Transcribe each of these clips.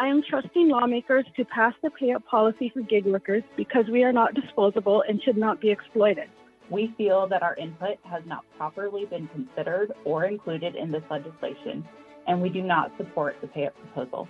am trusting lawmakers to pass the pay-up policy for gig workers because we are not disposable and should not be exploited. We feel that our input has not properly been considered or included in this legislation, and we do not support the pay-up proposal.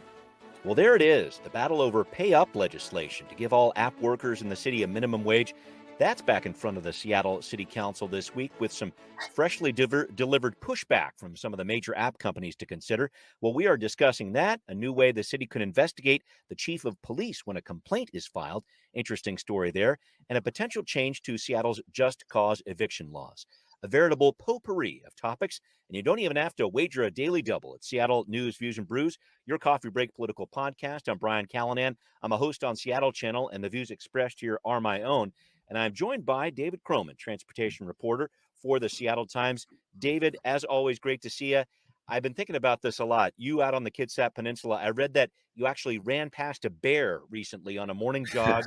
Well, there it is, the battle over pay-up legislation to give all app workers in the city a minimum wage. That's back in front of the Seattle City Council this week with some freshly delivered pushback from some of the major app companies to consider. Well, we are discussing that, a new way the city could investigate the chief of police when a complaint is filed. Interesting story there. And a potential change to Seattle's just cause eviction laws. A veritable potpourri of topics, and you don't even have to wager a daily double at Seattle News, Views, and Brews, your coffee break political podcast. I'm Brian Callanan. I'm a host on Seattle Channel, and the views expressed here are my own. And I'm joined by David Croman, transportation reporter for the Seattle Times. David, as always, great to see you. I've been thinking about this a lot. You out on the Kitsap Peninsula, I read that you actually ran past a bear recently on a morning jog.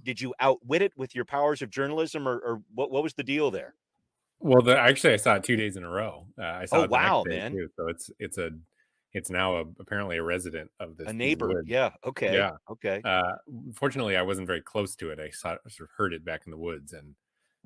Did you outwit it with your powers of journalism, or what was the deal there? Well, actually, I saw it 2 daes in a row. I saw it the next day, man. too. So it's now apparently a resident of this. A neighbor. Yeah. Okay. Yeah. Okay. Fortunately, I wasn't very close to it. I sort of heard it back in the woods and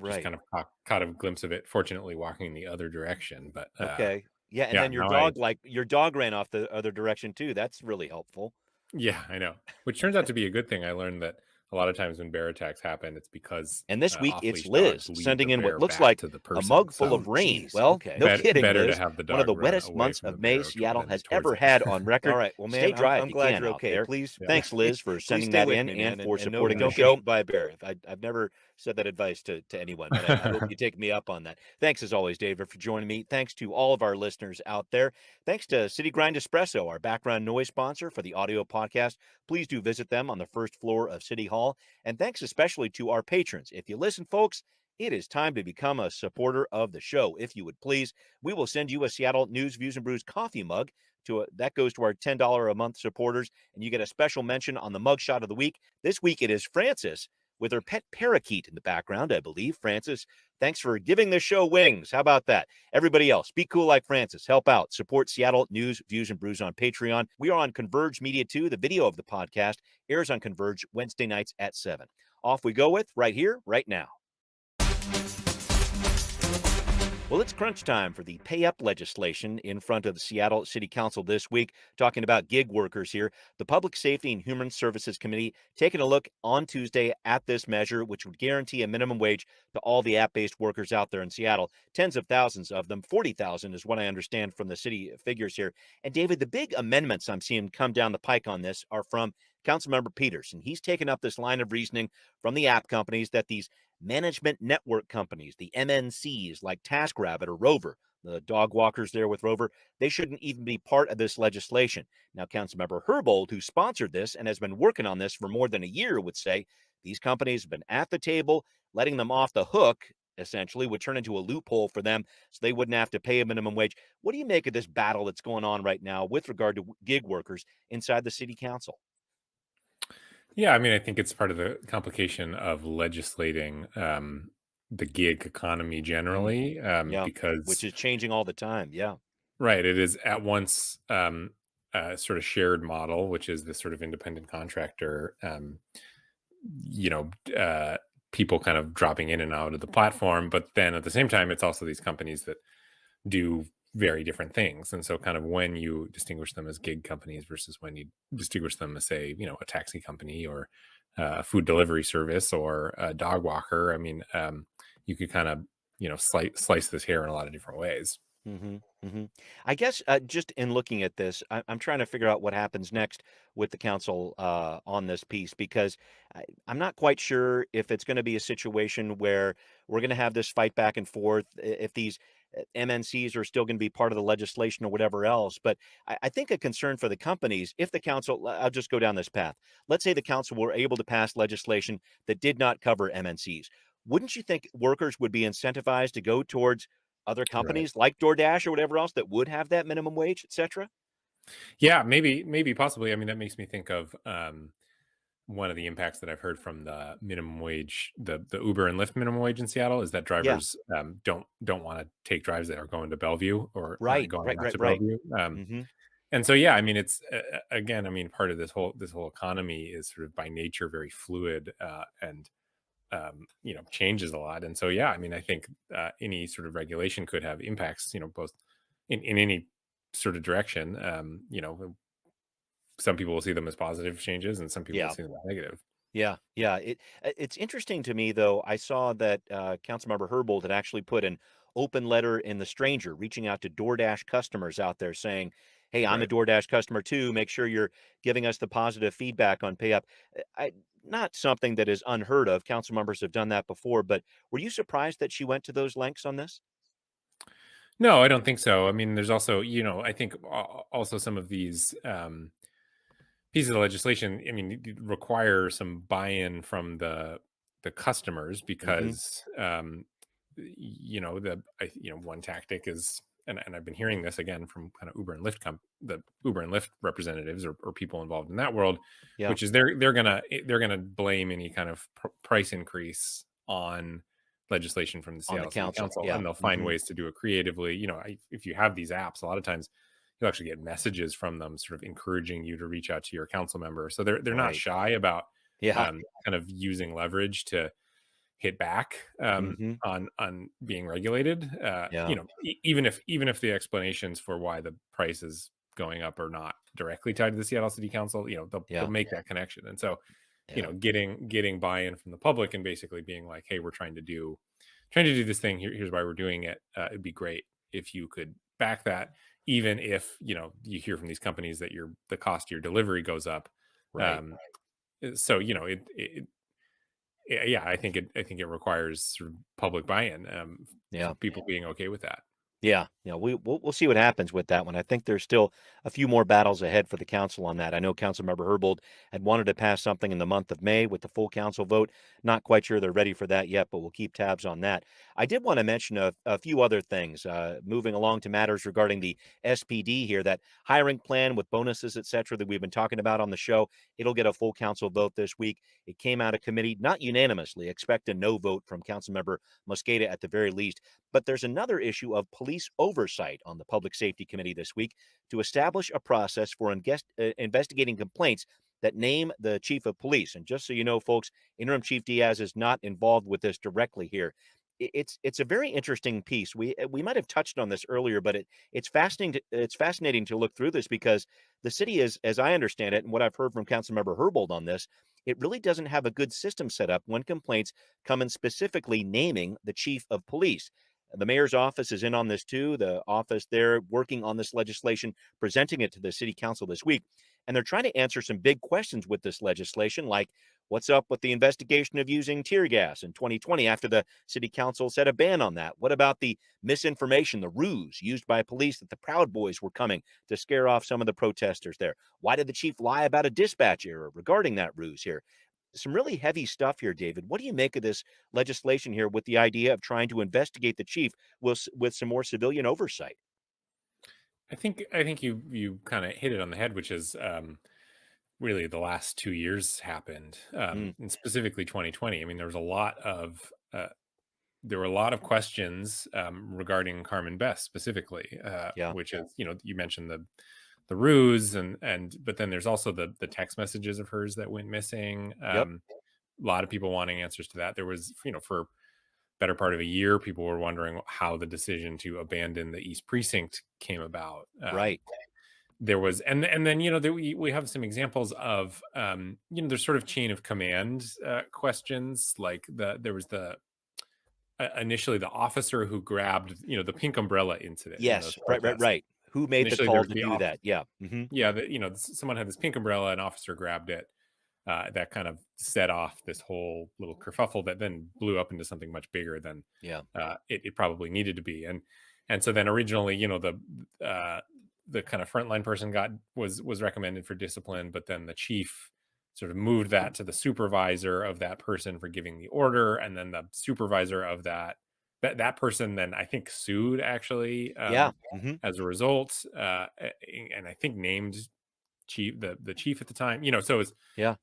just kind of caught a glimpse of it. Fortunately, walking the other direction. But okay. Yeah. And then your dog ran off the other direction too. That's really helpful. Yeah, I know. Which turns out to be a good thing. I learned that a lot of times when bear attacks happen, it's because and this week it's Liz sending in what looks like a mug full of rain. Well, no kidding, Liz. One of the wettest months of May Seattle has ever had on record. All right, well, man, stay dry. I'm glad you're okay. Please, thanks, Liz, for sending that in and for supporting the show. Don't get eaten by a bear. I've never said that advice to anyone, but I hope you take me up on that. Thanks as always, David, for joining me. Thanks to all of our listeners out there. Thanks to City Grind Espresso, our background noise sponsor for the audio podcast. Please do visit them on the first floor of City Hall. And thanks especially to our patrons. If you listen, folks, it is time to become a supporter of the show. If you would please, we will send you a Seattle News, Views, and Brews coffee mug. That goes to our $10 a month supporters, and you get a special mention on the mugshot of the week. This week it is Frances with her pet parakeet in the background, I believe. Frances, thanks for giving the show wings. How about that? Everybody else, be cool like Frances. Help out. Support Seattle News, Views, and Brews on Patreon. We are on Converge Media too. The video of the podcast airs on Converge Wednesday nights at 7. Off we go with right here, right now. Well, it's crunch time for the pay-up legislation in front of the Seattle City Council this week, talking about gig workers here. The Public Safety and Human Services Committee taking a look on Tuesday at this measure, which would guarantee a minimum wage to all the app-based workers out there in Seattle. Tens of thousands of them, 40,000 is what I understand from the city figures here. And David, the big amendments I'm seeing come down the pike on this are from Councilmember Peters, and he's taken up this line of reasoning from the app companies that these management network companies, the MNCs like TaskRabbit or Rover, the dog walkers there with Rover, they shouldn't even be part of this legislation. Now, Councilmember Herbold, who sponsored this and has been working on this for more than a year, would say these companies have been at the table. Letting them off the hook, essentially, would turn into a loophole for them so they wouldn't have to pay a minimum wage. What do you make of this battle that's going on right now with regard to gig workers inside the city council? Yeah, I mean, I think it's part of the complication of legislating the gig economy generally, because which is changing all the time. Yeah, right. It is at once a sort of shared model, which is this sort of independent contractor, people kind of dropping in and out of the platform. But then at the same time, it's also these companies that do very different things. And so kind of when you distinguish them as gig companies versus when you distinguish them as, say, a taxi company or a food delivery service or a dog walker, I mean, you could kind of, slice this hair in a lot of different ways. Mm-hmm, mm-hmm. I guess just in looking at this, I'm trying to figure out what happens next with the council on this piece, because I'm not quite sure if it's going to be a situation where we're going to have this fight back and forth, if these MNCs are still going to be part of the legislation or whatever else. But I think a concern for the companies, if the council, I'll just go down this path. Let's say the council were able to pass legislation that did not cover MNCs. Wouldn't you think workers would be incentivized to go towards other companies like DoorDash or whatever else that would have that minimum wage, et cetera? Yeah, maybe possibly. I mean, that makes me think of one of the impacts that I've heard from the minimum wage, the Uber and Lyft minimum wage in Seattle, is that drivers don't want to take drives that are going to Bellevue or going to Bellevue. And so, yeah, I mean, it's again, I mean, part of this whole economy is sort of by nature very fluid, and changes a lot. And so, yeah, I mean, I think any sort of regulation could have impacts, both in any sort of direction. Some people will see them as positive changes, and some people will Yeah. see them as negative. Yeah, yeah. It's interesting to me, though. I saw that Councilmember Herbold had actually put an open letter in the Stranger, reaching out to DoorDash customers out there, saying, "Hey, I'm a Right. DoorDash customer too. Make sure you're giving us the positive feedback on pay up." Not something that is unheard of. Council members have done that before, but were you surprised that she went to those lengths on this? No, I don't think so. I mean, there's also, I think also some of these pieces of legislation, I mean, require some buy-in from the customers Hmm. because, one tactic is, and I've been hearing this again from kind of the Uber and Lyft representatives or people involved in that world, Yeah, which is they're gonna blame any kind of price increase on legislation from the on the Seattle City council. Council, Yeah. and they'll find Hmm. ways to do it creatively. If you have these apps, a lot of times you'll actually get messages from them sort of encouraging you to reach out to your council member. So they're not Right. shy about Yeah. kind of using leverage to hit back Hmm. on being regulated. Yeah. Even if the explanations for why the price is going up are not directly tied to the Seattle City Council, they'll Yeah. make that connection. And so, Yeah. getting buy-in from the public and basically being like, hey, we're trying to do this thing. Here's why we're doing it. It'd be great if you could back that, even if you hear from these companies that the cost of your delivery goes up. Right. Um, so yeah, I think it requires sort of public buy-in, Yeah. for people being okay with that. Yeah, we'll see what happens with that one. I think there's still a few more battles ahead for the council on that. I know Councilmember Herbold had wanted to pass something in the month of May with the full council vote. Not quite sure they're ready for that yet, but we'll keep tabs on that. I did want to mention a few other things. Moving along to matters regarding the SPD here, that hiring plan with bonuses, et cetera, that we've been talking about on the show. It'll get a full council vote this week. It came out of committee, not unanimously. Expect a no vote from Councilmember Mosqueda at the very least. But there's another issue of police oversight on the Public Safety Committee this week to establish a process for investigating complaints that name the chief of police. And just so you know, folks, Interim Chief Diaz is not involved with this directly here. It's a very interesting piece. We might have touched on this earlier, but it's fascinating. It's fascinating to look through this because the city is, as I understand it, and what I've heard from Councilmember Herbold on this, it really doesn't have a good system set up when complaints come in specifically naming the chief of police. The mayor's office is in on this too. The office there working on this legislation, presenting it to the city council this week. And they're trying to answer some big questions with this legislation, like what's up with the investigation of using tear gas in 2020 after the city council set a ban on that? What about the misinformation, the ruse used by police that the Proud Boys were coming to scare off some of the protesters there? Why did the chief lie about a dispatch error regarding that ruse here? Some really heavy stuff here, David. What do you make of this legislation here with the idea of trying to investigate the chief with some more civilian oversight? I think you kind of hit it on the head, which is really the last 2 years happened, Mm, and specifically 2020. I mean, there were a lot of questions regarding Carmen Best specifically, yeah. which is, you mentioned the ruse, but then there's also the text messages of hers that went missing. Yep. A lot of people wanting answers to that. There was, for better part of a year, people were wondering how the decision to abandon the East Precinct came about. Right. There was, and then, we have some examples of, there's sort of chain of command questions, like there was initially the officer who grabbed, the pink umbrella incident in those Yes. Right. Right. protests. Right. Who made the Initially, call there's to the do off, that? Yeah. Hmm. yeah, someone had this pink umbrella, an officer grabbed it. That kind of set off this whole little kerfuffle that then blew up into something much bigger than Yeah. it probably needed to be. And so then originally, the kind of frontline person was recommended for discipline, but then the chief sort of moved that to the supervisor of that person for giving the order, and then the supervisor of that person then, I think, sued actually, Yeah. Hmm. as a result, and I think named the chief at the time. So it's Yeah.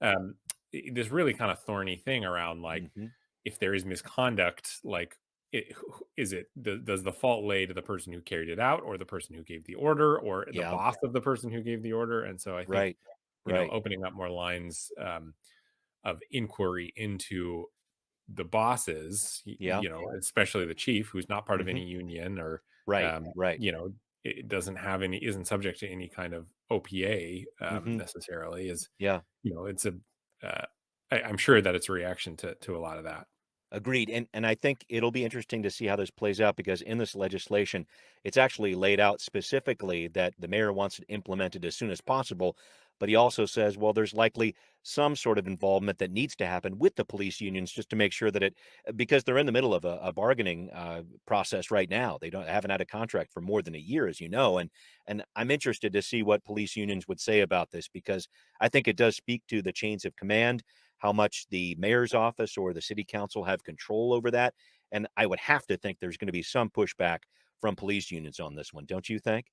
this really kind of thorny thing around, like, Hmm. if there is misconduct, like, does the fault lay to the person who carried it out, or the person who gave the order, or the boss of the person who gave the order? And so I think, opening up more lines of inquiry into the bosses, especially the chief, who's not part of any union, or it doesn't have isn't subject to any kind of OPA necessarily, is it's I'm sure that it's a reaction to a lot of that. Agreed. And I think it'll be interesting to see how this plays out, because in this legislation, it's actually laid out specifically that the mayor wants it implemented as soon as possible. But he also says, well, there's likely some sort of involvement that needs to happen with the police unions, just to make sure that because they're in the middle of a bargaining process right now. They haven't had a contract for more than a year, as you know. And I'm interested to see what police unions would say about this, because I think it does speak to the chains of command, how much the mayor's office or the city council have control over that. And I would have to think there's going to be some pushback from police unions on this one. Don't you think?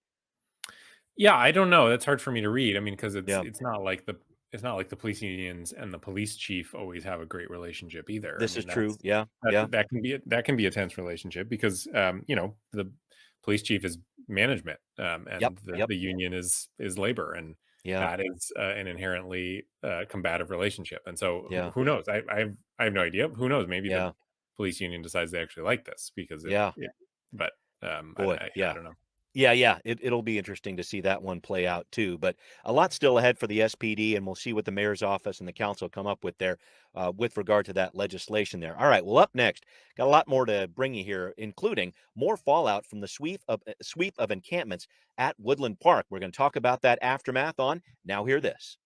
Yeah, I don't know. That's hard for me to read. I mean, because it's not like the police unions and the police chief always have a great relationship either. This is true. Yeah. That can be a tense relationship, because the police chief is management, and the union is labor, and that is an inherently combative relationship. And so who knows? I have no idea. Who knows? Maybe the police union decides they actually like this, because but I don't know. It'll be interesting to see that one play out too. But a lot still ahead for the SPD, and we'll see what the mayor's office and the council come up with there with regard to that legislation there. All right, well, up next, got a lot more to bring you here, including more fallout from the sweep of encampments at Woodland Park. We're going to talk about that aftermath on Now Hear This.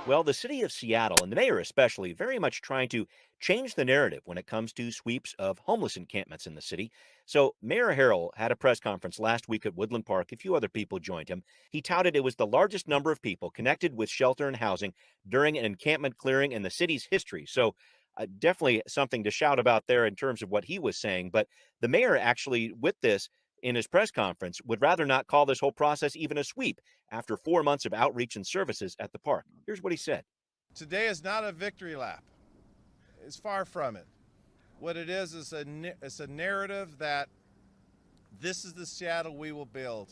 Well, the city of Seattle, and the mayor especially, very much trying to change the narrative when it comes to sweeps of homeless encampments in the city. So Mayor Harrell had a press conference last week at Woodland Park. A few other people joined him. He touted it was the largest number of people connected with shelter and housing during an encampment clearing in the city's history. So definitely something to shout about there in terms of what he was saying. But the mayor actually, with this, in his press conference, would rather not call this whole process even a sweep after 4 months of outreach and services at the park. Here's what he said. Today is not a victory lap. It's far from it. What it is it's a narrative that this is the Seattle we will build,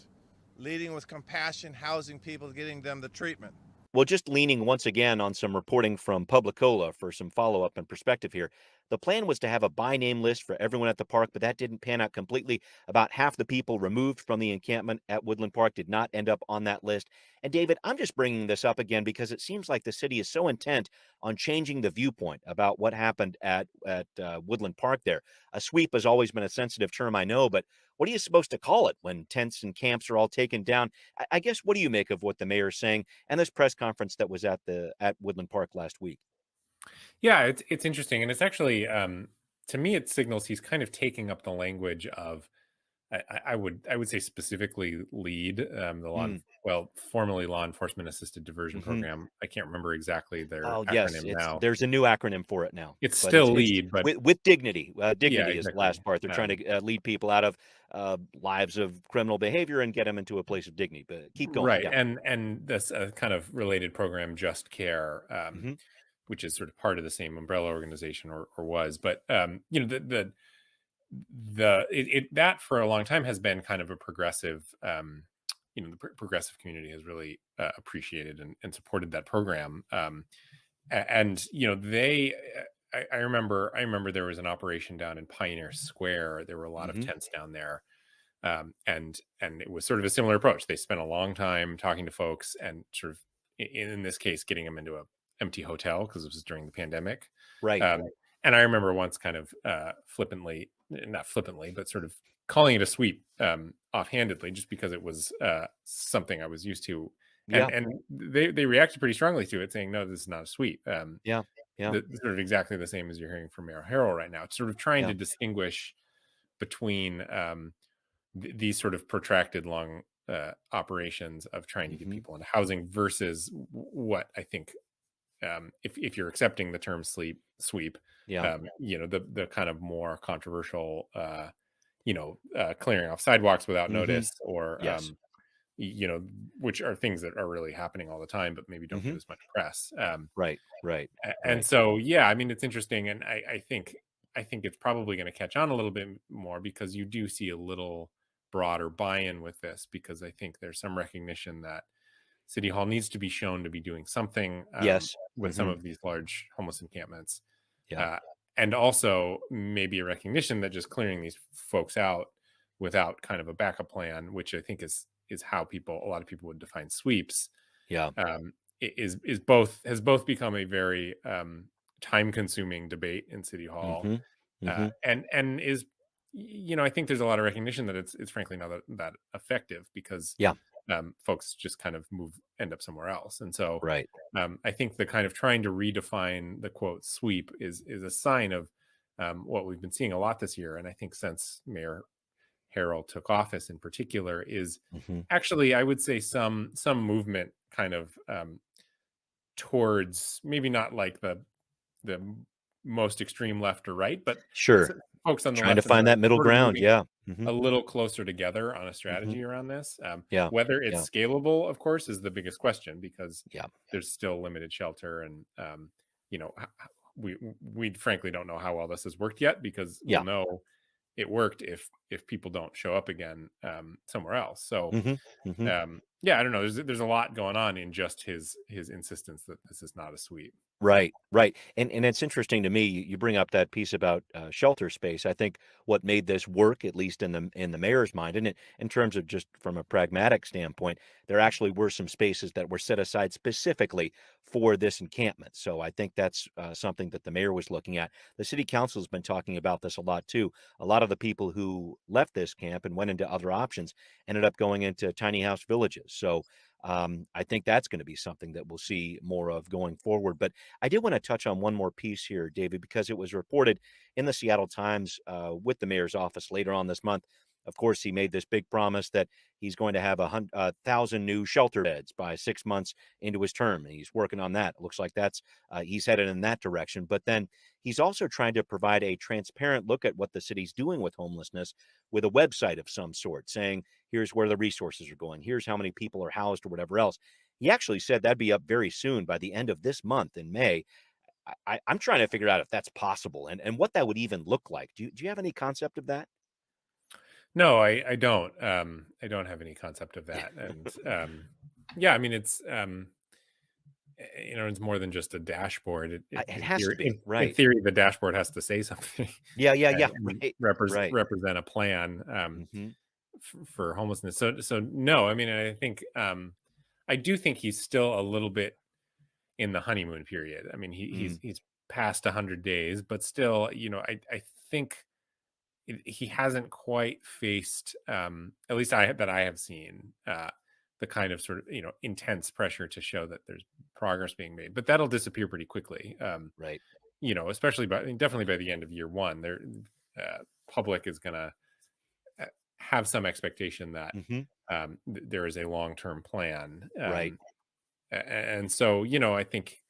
leading with compassion, housing people, getting them the treatment. Well, just leaning once again on some reporting from Publicola for some follow-up and perspective here. The plan was to have a by-name list for everyone at the park, but that didn't pan out completely. About half the people removed from the encampment at Woodland Park did not end up on that list. And David, I'm just bringing this up again because it seems like the city is so intent on changing the viewpoint about what happened at Woodland Park there. A sweep has always been a sensitive term, I know, but what are you supposed to call it when tents and camps are all taken down? I guess, what do you make of what the mayor's saying and this press conference that was at Woodland Park last week? Yeah, it's interesting, and it's actually to me it signals he's kind of taking up the language of I would say specifically LEAD, the formerly Law Enforcement Assisted Diversion Program. I can't remember exactly their acronym now. There's a new acronym for it now. It's still LEAD, but with dignity. Dignity is the last part. They're trying to lead people out of lives of criminal behavior and get them into a place of dignity. But keep going. Right, and this kind of related program, Just Care, which is sort of part of the same umbrella organization, or was. But that for a long time has been kind of a progressive, the progressive community has really appreciated and supported that program. I remember there was an operation down in Pioneer Square. There were a lot of tents down there. And it was sort of a similar approach. They spent a long time talking to folks and sort of, in this case, getting them into a empty hotel because it was during the pandemic. Right. And I remember once kind of not flippantly, but sort of calling it a sweep offhandedly, just because it was something I was used to. And they reacted pretty strongly to it, saying, no, this is not a sweep. Sort of exactly the same as you're hearing from Mayor Harrell right now. It's sort of trying to distinguish between these sort of protracted long operations of trying to get people into housing versus what I think, if you're accepting the term sweep, the kind of more controversial, clearing off sidewalks without notice, or which are things that are really happening all the time, but maybe don't get as much press. Right. And so, I mean, it's interesting, and I think I think it's probably going to catch on a little bit more because you do see a little broader buy-in with this, because I think there's some recognition that City Hall needs to be shown to be doing something Yes. with some of these large homeless encampments. Yeah. And also maybe a recognition that just clearing these folks out without kind of a backup plan, which I think is how a lot of people would define sweeps. Yeah. Is has both become a very time consuming debate in City Hall. And is, I think there's a lot of recognition that it's frankly not that effective, because Yeah. Folks just kind of end up somewhere else. And so Right. I think the kind of trying to redefine the quote sweep is a sign of what we've been seeing a lot this year. And I think since Mayor Harrell took office in particular is actually, I would say, some movement kind of towards maybe not like the most extreme left or right, but Sure. folks on the Trying left to find that middle ground. Yeah. a little closer together on a strategy around this. Yeah. Whether it's scalable, of course, is the biggest question, because Yeah. there's still limited shelter, and we frankly don't know how well this has worked yet, because we'll know it worked if people don't show up again somewhere else. So I don't know. There's a lot going on in just his insistence that this is not a sweep. Right. And it's interesting to me, you bring up that piece about shelter space. I think what made this work, at least in the mayor's mind, and in terms of just from a pragmatic standpoint, there actually were some spaces that were set aside specifically for this encampment. So I think that's something that the mayor was looking at. The city council has been talking about this a lot too. A lot of the people who left this camp and went into other options ended up going into tiny house villages. So I think that's going to be something that we'll see more of going forward. But I did want to touch on one more piece here, David, because it was reported in the Seattle Times with the mayor's office later on this month. Of course, he made this big promise that he's going to have 1,000 new shelter beds by 6 months into his term, and he's working on that. It looks like that's he's headed in that direction. But then he's also trying to provide a transparent look at what the city's doing with homelessness with a website of some sort, saying, here's where the resources are going, here's how many people are housed, or whatever else. He actually said that'd be up very soon, by the end of this month in May. I'm trying to figure out if that's possible and what that would even look like. Do you have any concept of that? No, I don't. I don't have any concept of that. And I mean, it's it's more than just a dashboard. It has to be, right? In theory, the dashboard has to say something. Yeah. Right. Represent a plan for homelessness. So no, I mean, I think I do think he's still a little bit in the honeymoon period. I mean, he's past 100 days, but still, I think he hasn't quite faced, at least I have seen, the kind of sort of intense pressure to show that there's progress being made. But that'll disappear pretty quickly, right? Especially definitely by the end of year one, there public is going to have some expectation that there is a long-term plan, right? And so I think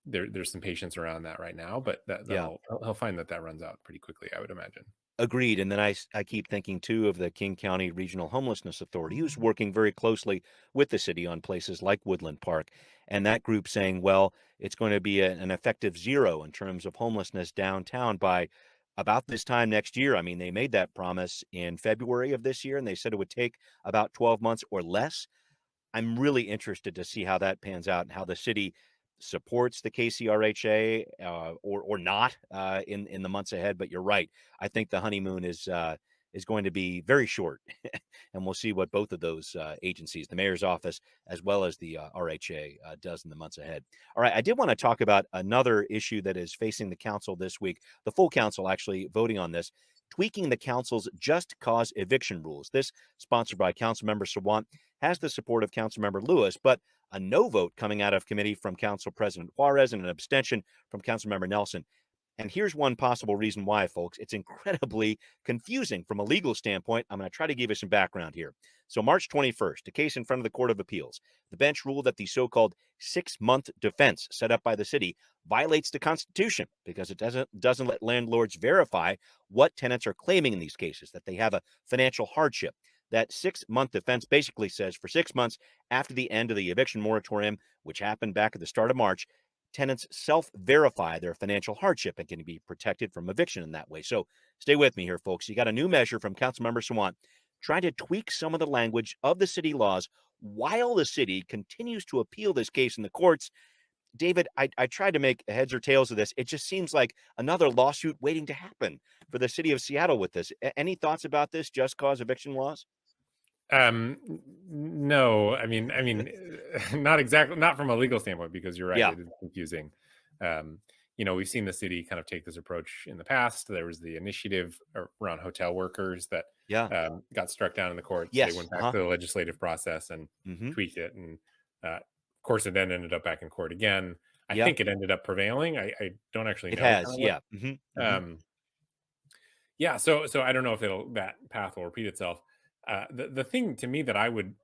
there's some patience around that right now, but he'll find that runs out pretty quickly, I would imagine. Agreed. And then I keep thinking too of the King County Regional Homelessness Authority, who's working very closely with the city on places like Woodland Park, and that group saying, well, it's going to be an effective zero in terms of homelessness downtown by about this time next year. I mean, they made that promise in February of this year, and they said it would take about 12 months or less. I'm really interested to see how that pans out and how the city supports the KCRHA or not in the months ahead. But you're right. I think the honeymoon is going to be very short, and we'll see what both of those agencies, the mayor's office as well as the RHA, does in the months ahead. All right, I did want to talk about another issue that is facing the council this week. The full council actually voting on this, tweaking the council's just cause eviction rules. This, sponsored by Councilmember Sawant, has the support of Councilmember Lewis, but a no vote coming out of committee from Council President Juarez and an abstention from Councilmember Nelson. And here's one possible reason why, folks. It's incredibly confusing from a legal standpoint. I'm going to try to give you some background here. So March 21st, a case in front of the Court of Appeals. The bench ruled that the so-called 6-month defense set up by the city violates the Constitution because it doesn't let landlords verify what tenants are claiming in these cases, that they have a financial hardship. That 6-month defense basically says for 6 months after the end of the eviction moratorium, which happened back at the start of March, tenants self-verify their financial hardship and can be protected from eviction in that way. So stay with me here, folks. You got a new measure from Councilmember Sawant trying to tweak some of the language of the city laws while the city continues to appeal this case in the courts. David, I tried to make heads or tails of this. It just seems like another lawsuit waiting to happen for the city of Seattle with this. Any thoughts about this just cause eviction laws? No, I mean, not exactly, not from a legal standpoint, because you're right, Yeah. it is confusing. We've seen the city kind of take this approach in the past. There was the initiative around hotel workers that got struck down in the courts. Yes. They went back to the legislative process and tweaked it. And of course, it then ended up back in court again. I think it ended up prevailing. I don't actually know. It has, yeah. So I don't know if that path will repeat itself. The thing to me that I would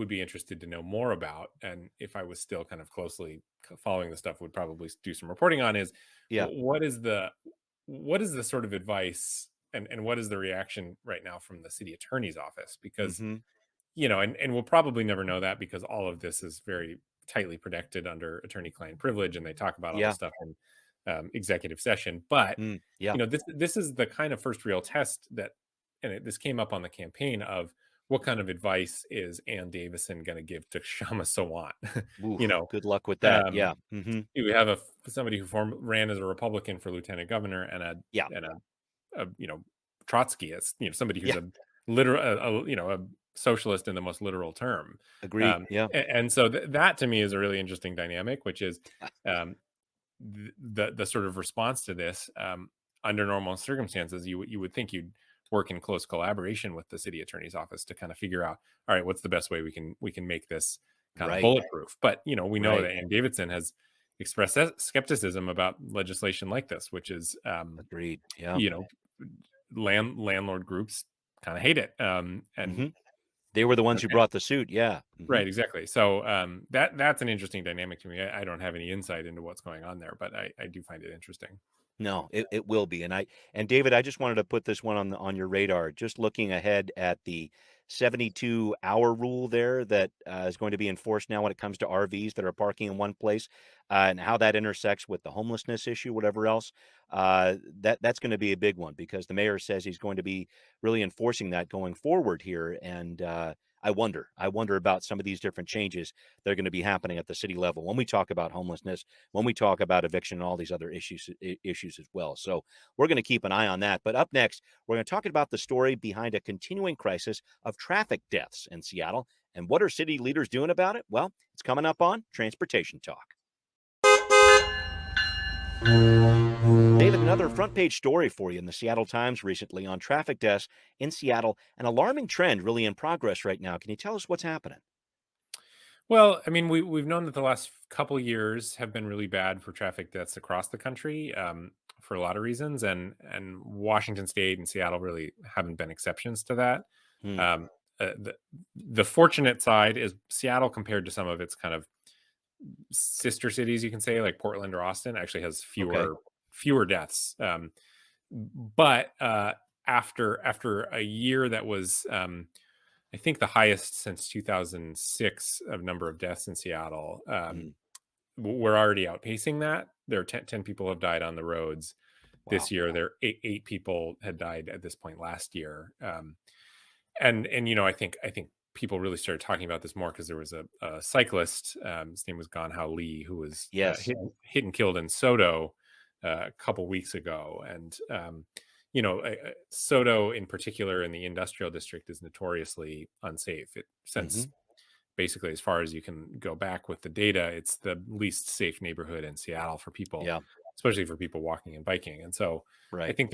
be interested to know more about, and if I was still kind of closely following the stuff, would probably do some reporting on, is what is the sort of advice and what is the reaction right now from the city attorney's office? Because and we'll probably never know that, because all of this is very tightly protected under attorney-client privilege, and they talk about all this stuff in executive session. But this is the kind of first real test that, and this came up on the campaign, of what kind of advice is Ann Davison going to give to Kshama Sawant? Good luck with that. We have somebody who ran as a Republican for lieutenant governor, and a Trotskyist, somebody who's a socialist in the most literal term. Agreed. And so that to me is a really interesting dynamic, which is the sort of response to this. Under normal circumstances, you would think you'd work in close collaboration with the city attorney's office to kind of figure out, all right, what's the best way we can make this kind of bulletproof. But we know that Ann Davidson has expressed skepticism about legislation like this, which is agreed. Landlord groups kind of hate it, and they were the ones who brought the suit. Right, exactly. So that's an interesting dynamic to me. I don't have any insight into what's going on there, but I do find it interesting. No, it will be. And David, I just wanted to put this one on your radar, just looking ahead at the 72-hour rule there that is going to be enforced now when it comes to RVs that are parking in one place, and how that intersects with the homelessness issue, whatever else. That's going to be a big one, because the mayor says he's going to be really enforcing that going forward here. And I wonder about some of these different changes that are going to be happening at the city level when we talk about homelessness, when we talk about eviction, and all these other issues as well. So we're going to keep an eye on that. But up next, we're going to talk about the story behind a continuing crisis of traffic deaths in Seattle. And what are city leaders doing about it? Well, it's coming up on Transportation Talk. David, another front page story for you in the Seattle Times recently on traffic deaths in Seattle, an alarming trend really in progress right now. Can you tell us what's happening? Well, I mean, we've known that the last couple of years have been really bad for traffic deaths across the country, for a lot of reasons, and Washington State and Seattle really haven't been exceptions to that. The fortunate side is Seattle, compared to some of its kind of sister cities, you can say, like Portland or Austin, actually has fewer deaths. But after a year that was, I think, the highest since 2006 of number of deaths in Seattle, we're already outpacing that. There are 10 people have died on the roads this year. There are eight people had died at this point last year. And I think people really started talking about this more because there was a cyclist, his name was Ganhao Lee, who was hit and killed in Soto a couple weeks ago. And Soto in particular in the industrial district is notoriously unsafe. Since basically, as far as you can go back with the data, it's the least safe neighborhood in Seattle for people, especially for people walking and biking. And so I think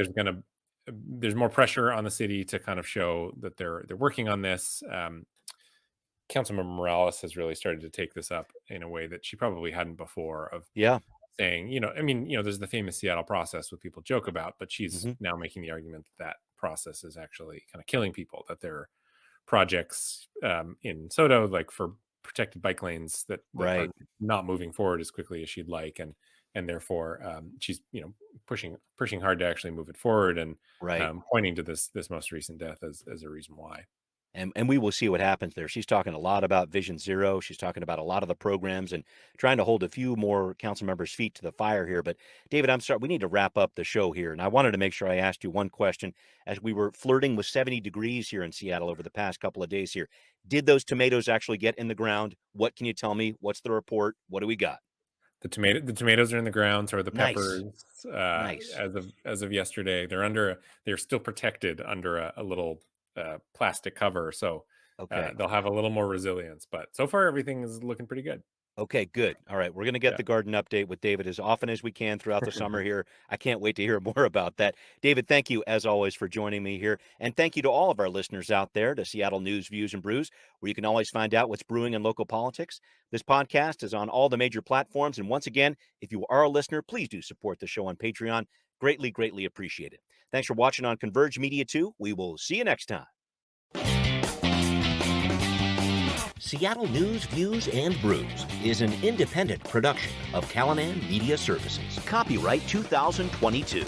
there's more pressure on the city to kind of show that they're working on this. Councilmember Morales has really started to take this up in a way that she probably hadn't before, of saying, there's the famous Seattle process that people joke about, but she's now making the argument that process is actually kind of killing people, that there are projects in Soto, like for protected bike lanes that are not moving forward as quickly as she'd like. And therefore she's, pushing hard to actually move it forward, and pointing to this most recent death as a reason why. And we will see what happens there. She's talking a lot about Vision Zero. She's talking about a lot of the programs and trying to hold a few more council members' feet to the fire here. But David, I'm sorry, we need to wrap up the show here. And I wanted to make sure I asked you one question as we were flirting with 70 degrees here in Seattle over the past couple of days here. Did those tomatoes actually get in the ground? What can you tell me? What's the report? What do we got? The tomatoes are in the ground, so are the Nice. peppers. Nice. As of yesterday, they're still protected under a little plastic cover, so they'll have a little more resilience. But so far, everything is looking pretty good. Okay, good. All right, we're going to get the garden update with David as often as we can throughout the summer here. I can't wait to hear more about that. David, thank you as always for joining me here. And thank you to all of our listeners out there to Seattle News, Views, and Brews, where you can always find out what's brewing in local politics. This podcast is on all the major platforms. And once again, if you are a listener, please do support the show on Patreon. Greatly, greatly appreciate it. Thanks for watching on Converge Media 2. We will see you next time. Seattle News, Views, and Brews is an independent production of Callanan Media Services. Copyright 2022.